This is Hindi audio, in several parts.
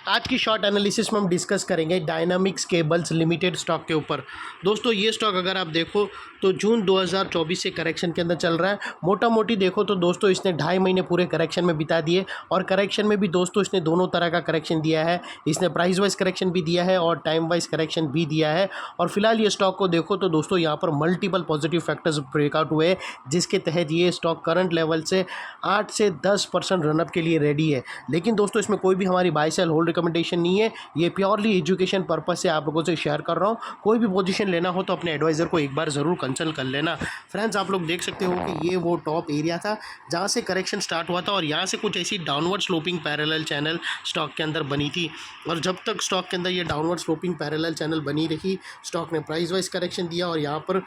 आज की शॉर्ट एनालिसिस में हम डिस्कस करेंगे डायनामिक्स केबल्स लिमिटेड स्टॉक के ऊपर। दोस्तों ये स्टॉक अगर आप देखो तो जून 2024 से करेक्शन के अंदर चल रहा है। मोटा मोटी देखो तो दोस्तों इसने 2.5 महीने पूरे करेक्शन में बिता दिए और करेक्शन में भी दोस्तों इसने दोनों तरह का करेक्शन दिया है। इसने प्राइस वाइज करेक्शन भी दिया है और टाइम वाइज करेक्शन भी दिया है। और फिलहाल ये स्टॉक को देखो तो दोस्तों यहाँ पर मल्टीपल पॉजिटिव फैक्टर्स ब्रेकआउट हुए, जिसके तहत ये स्टॉक करंट लेवल से 8 से 10% रनअप के लिए रेडी है। लेकिन दोस्तों इसमें कोई भी हमारी बाय सेल होल्ड रिकमेंडेशन नहीं है, ये प्योरली एजुकेशन पर्पज से आप लोगों से शेयर कर रहा हूँ। कोई भी पोजीशन लेना हो तो अपने एडवाइज़र को एक बार ज़रूर कंसल्ट कर लेना। फ्रेंड्स आप लोग देख सकते हो कि ये वो टॉप एरिया था जहाँ से करेक्शन स्टार्ट हुआ था और यहाँ से कुछ ऐसी downward sloping parallel channel stock के अंदर बनी थी। और जब तक स्टॉक के अंदर ये डाउनवर्ड स्लोपिंग पैरेलल चैनल बनी रही, स्टॉक ने प्राइस वाइज करेक्शन दिया और यहाँ पर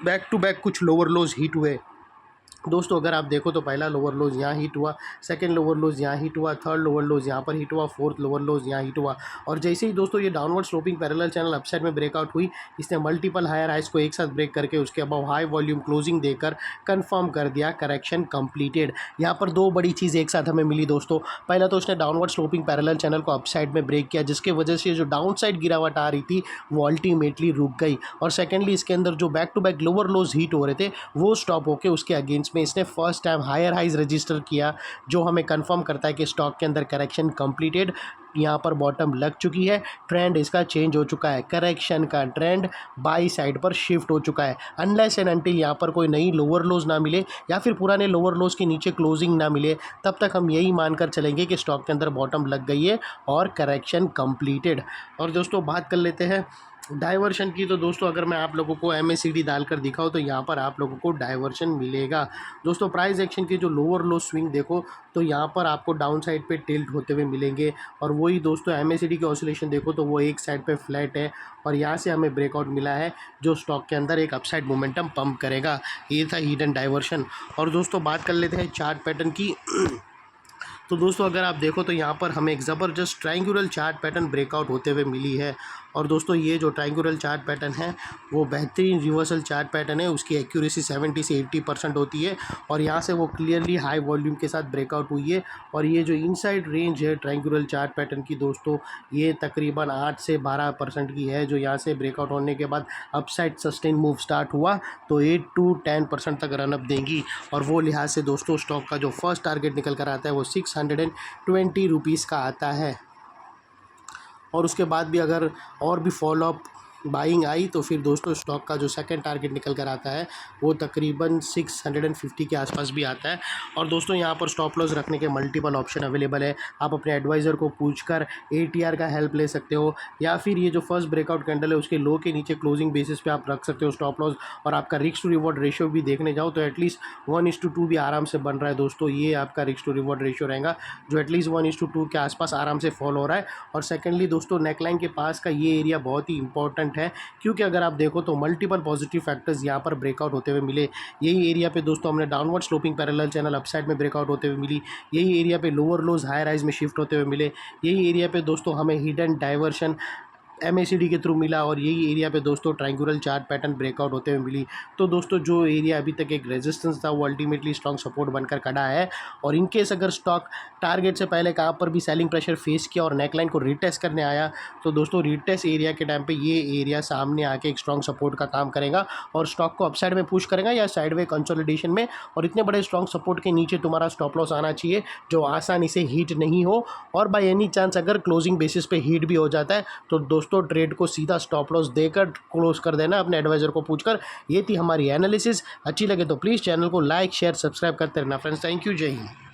बैक टू बैक कुछ लोअर लोज हिट हुए। दोस्तों अगर आप देखो तो पहला लोअर लोज यहाँ हिट हुआ, सेकंड लोअर लोज यहाँ हिट हुआ, थर्ड लोअर लोज यहाँ पर हिट हुआ, फोर्थ लोअर लोज यहाँ हिट हुआ। और जैसे ही दोस्तों ये downward sloping parallel channel upside में ब्रेकआउट हुई, इसने मल्टीपल हायर हाइज को एक साथ ब्रेक करके उसके अबव हाई वॉल्यूम क्लोजिंग देकर कंफर्म कर दिया करेक्शन कंप्लीटेड। यहाँ पर दो बड़ी चीज़ एक साथ हमें मिली दोस्तों। पहला तो उसने डाउनवर्ड स्लोपिंग पैरेलल चैनल को अपसाइड में ब्रेक किया, जिसके वजह से जो डाउन साइड गिरावट आ रही थी वो अल्टीमेटली रुक गई। और सेकेंडली इसके अंदर जो back to back lower lows hit हो रहे थे वो स्टॉप होकर उसके अगेंस्ट में इसने फर्स्ट हायर हाइज रजिस्टर किया, जो हमें कंफर्म करता है कि स्टॉक के अंदर करेक्शन कंप्लीटेड। यहाँ पर बॉटम लग चुकी है, ट्रेंड इसका चेंज हो चुका है, करेक्शन का ट्रेंड बाई साइड पर शिफ्ट हो चुका है। अनलेस एंड अनटिल यहाँ पर कोई नई लोअर लोज ना मिले या फिर पुराने लोअर लोज के नीचे क्लोजिंग ना मिले, तब तक हम यही मानकर चलेंगे कि स्टॉक के अंदर बॉटम लग गई है और करेक्शन कंप्लीटेड। और दोस्तों बात कर लेते हैं डाइवर्शन की। तो दोस्तों अगर मैं आप लोगों को MACD डालकर दिखाऊं तो यहाँ पर आप लोगों को डाइवर्शन मिलेगा। दोस्तों प्राइस एक्शन की जो लोअर लो स्विंग देखो तो यहाँ पर आपको डाउन साइड पे टिल्ट होते हुए मिलेंगे। और वही दोस्तों MACD की ऑसिलेशन देखो तो वो एक साइड पे फ्लैट है और यहाँ से हमें ब्रेकआउट मिला है जो स्टॉक के अंदर एक अपसाइड मोमेंटम पंप करेगा। ये था हिडन डाइवर्शन। और दोस्तों बात कर लेते हैं चार्ट पैटर्न की। तो दोस्तों अगर आप देखो तो यहाँ पर हमें एक ज़बरदस्त ट्रायंगुलर चार्ट पैटर्न ब्रेकआउट होते हुए मिली है। और दोस्तों ये जो ट्रायंगुलर चार्ट पैटर्न है वो बेहतरीन रिवर्सल चार्ट पैटर्न है, उसकी एक्यूरेसी 70 से 80% होती है। और यहाँ से वो क्लियरली हाई वॉल्यूम के साथ ब्रेकआउट हुई है। और ये जो इनसाइड रेंज है ट्रायंगुलर चार्ट पैटर्न की दोस्तों, ये तकरीबन 8 से 12% की है, जो यहाँ से ब्रेकआउट होने के बाद अपसाइड सस्टेन मूव स्टार्ट हुआ तो 8 to 10% तक रनअप देंगी। और वो लिहाज से दोस्तों स्टॉक का जो फर्स्ट टारगेट निकल कर आता है वो 620 रुपीज़ का आता है। और उसके बाद भी अगर और भी फॉलोअप बाइंग आई तो फिर दोस्तों स्टॉक का जो सेकंड टारगेट निकल कर आता है वो तकरीबन 650 के आसपास भी आता है। और दोस्तों यहाँ पर स्टॉप लॉस रखने के मल्टीपल ऑप्शन अवेलेबल है। आप अपने एडवाइज़र को पूछकर ATR का हेल्प ले सकते हो, या फिर ये जो फर्स्ट ब्रेकआउट कैंडल है उसके लो के नीचे क्लोजिंग बेसिस पे आप रख सकते हो स्टॉप लॉस। और आपका रिस्क टू रिवॉर्ड रेशियो भी देखने जाओ तो एटलीस्ट 1:2 भी आराम से बन रहा है दोस्तों। ये आपका रिस्क टू रिवॉर्ड रेशियो रहेगा जो एटलीस्ट 1:2 के आसपास आराम से फॉलो हो रहा है। और सेकेंडली दोस्तों नेकलाइन के पास का ये एरिया बहुत ही इंपॉर्टेंट है, क्योंकि अगर आप देखो तो मल्टीपल पॉजिटिव फैक्टर्स यहाँ पर ब्रेकआउट होते हुए मिले। यही एरिया पे दोस्तों हमने downward sloping parallel channel upside में ब्रेकआउट होते हुए मिली। यही एरिया पे लोअर लोज हाई राइज में शिफ्ट होते हुए मिले। यही एरिया पे दोस्तों हमें हिडन डाइवर्शन MACD के थ्रू मिला। और यही एरिया पे दोस्तों ट्रायंगुलर चार्ट पैटर्न ब्रेकआउट होते हुए मिली। तो दोस्तों जो एरिया अभी तक एक रेजिस्टेंस था वो अल्टीमेटली स्ट्रॉन्ग सपोर्ट बनकर खड़ा है। और इनकेस अगर स्टॉक टारगेट से पहले कहाँ पर भी सेलिंग प्रेशर फेस किया और नेकलाइन को रिटेस्ट करने आया तो दोस्तों रिटेस्ट एरिया के टाइम पे ये एरिया सामने आके एक स्ट्रॉन्ग सपोर्ट का काम करेगा और स्टॉक को अपसाइड में पुश करेगा या साइडवे कंसोलिडेशन में। और इतने बड़े स्ट्रॉन्ग सपोर्ट के नीचे तुम्हारा स्टॉप लॉस आना चाहिए जो आसानी से हिट नहीं हो। और बाय एनी चांस अगर क्लोजिंग बेसिस पे हिट भी हो जाता है तो दोस्तों ट्रेड को सीधा स्टॉप लॉस देकर क्लोज कर देना अपने एडवाइजर को पूछकर। ये थी हमारी एनालिसिस। अच्छी लगे तो प्लीज़ चैनल को लाइक शेयर सब्सक्राइब करते रहना फ्रेंड्स। थैंक यू, जय हिंद।